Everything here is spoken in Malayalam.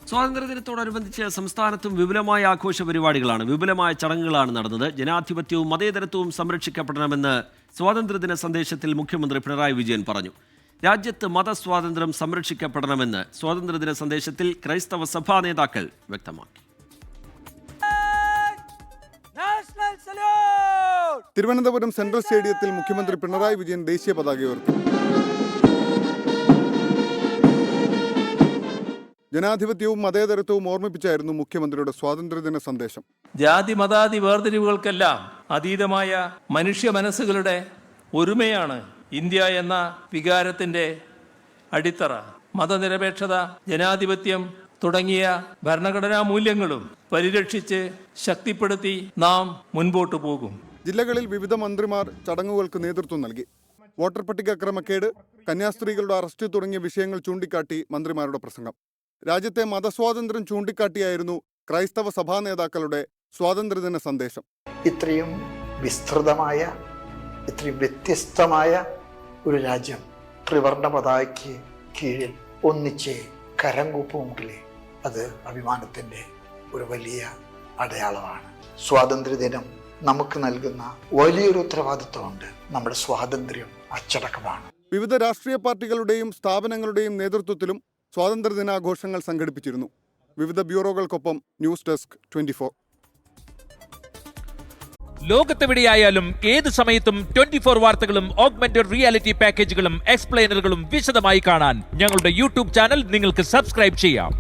സ്വാതന്ത്ര്യദിനത്തോടനുബന്ധിച്ച് സംസ്ഥാനത്തും വിപുലമായ ആഘോഷ പരിപാടികളാണ്, വിപുലമായ ചടങ്ങുകളാണ് നടന്നത്. ജനാധിപത്യവും മതേതരത്വവും സംരക്ഷിക്കപ്പെടണമെന്ന് സ്വാതന്ത്ര്യദിന സന്ദേശത്തിൽ മുഖ്യമന്ത്രി പിണറായി വിജയൻ പറഞ്ഞു. രാജ്യത്ത് മതസ്വാതന്ത്ര്യം സംരക്ഷിക്കപ്പെടണമെന്ന് സ്വാതന്ത്ര്യദിന സന്ദേശത്തിൽ ക്രൈസ്തവ സഭാ നേതാക്കൾ വ്യക്തമാക്കി. തിരുവനന്തപുരം സെൻട്രൽ സ്റ്റേഡിയത്തിൽ മുഖ്യമന്ത്രി പിണറായി വിജയൻ ദേശീയ പതാക ഉയർത്തി. ജനാധിപത്യവും മതേതരത്വവും ഓർമ്മിപ്പിച്ചായിരുന്നു മുഖ്യമന്ത്രിയുടെ സ്വാതന്ത്ര്യദിന സന്ദേശം. ജാതി മതാതി വേർതിരിവുകൾക്കെല്ലാം അതീതമായ മനുഷ്യ മനസ്സുകളുടെ ഒരുമയാണ് ഇന്ത്യ എന്ന വികാരത്തിന്റെ അടിത്തറ. മതനിരപേക്ഷത, ജനാധിപത്യം തുടങ്ങിയ ഭരണഘടനാ മൂല്യങ്ങളും പരിരക്ഷിച്ച് ശക്തിപ്പെടുത്തി നാം മുൻപോട്ടു പോകും. ജില്ലകളിൽ വിവിധ മന്ത്രിമാർ ചടങ്ങുകൾക്ക് നേതൃത്വം നൽകി. വോട്ടർ പട്ടിക ക്രമക്കേട്, കന്യാസ്ത്രീകളുടെ അറസ്റ്റ് തുടങ്ങിയ വിഷയങ്ങൾ ചൂണ്ടിക്കാട്ടി മന്ത്രിമാരുടെ പ്രസംഗം. രാജ്യത്തെ മതസ്വാതന്ത്ര്യം ചൂണ്ടിക്കാട്ടിയായിരുന്നു ക്രൈസ്തവ സഭാ നേതാക്കളുടെ സ്വാതന്ത്ര്യദിന സന്ദേശം. ഇത്രയും വിസ്തൃതമായ, ഇത്രയും വ്യത്യസ്തമായ ഒരു രാജ്യം ത്രിവർണ്ണ പതാകയ്ക്ക് കീഴിൽ ഒന്നിച്ച് കരംകൂപ്പുമെങ്കിലേ അത് അഭിമാനത്തിൻ്റെ ഒരു വലിയ അടയാളമാണ്. സ്വാതന്ത്ര്യദിനം നമുക്ക് നൽകുന്ന വലിയൊരു ഉത്തരവാദിത്വമുണ്ട്. നമ്മുടെ സ്വാതന്ത്ര്യം അച്ചടക്കമാണ്. വിവിധ രാഷ്ട്രീയ പാർട്ടികളുടെയും സ്ഥാപനങ്ങളുടെയും നേതൃത്വത്തിലും സ്വാതന്ത്ര്യദിനാഘോഷങ്ങൾ സംഘടിപ്പിച്ചിരുന്നു. വിവിധ ബ്യൂറോകൾക്കൊപ്പം ന്യൂസ് ഡെസ്ക് 24. ലോകത്തെവിടെയായാലും ഏത് സമയത്തും 24 വാർത്തകളും ഓഗ്മെന്റഡ് റിയാലിറ്റി പാക്കേജുകളും എക്സ്പ്ലെയിനറുകളും വിശദമായി കാണാൻ ഞങ്ങളുടെ യൂട്യൂബ് ചാനൽ നിങ്ങൾക്ക് സബ്സ്ക്രൈബ് ചെയ്യാം.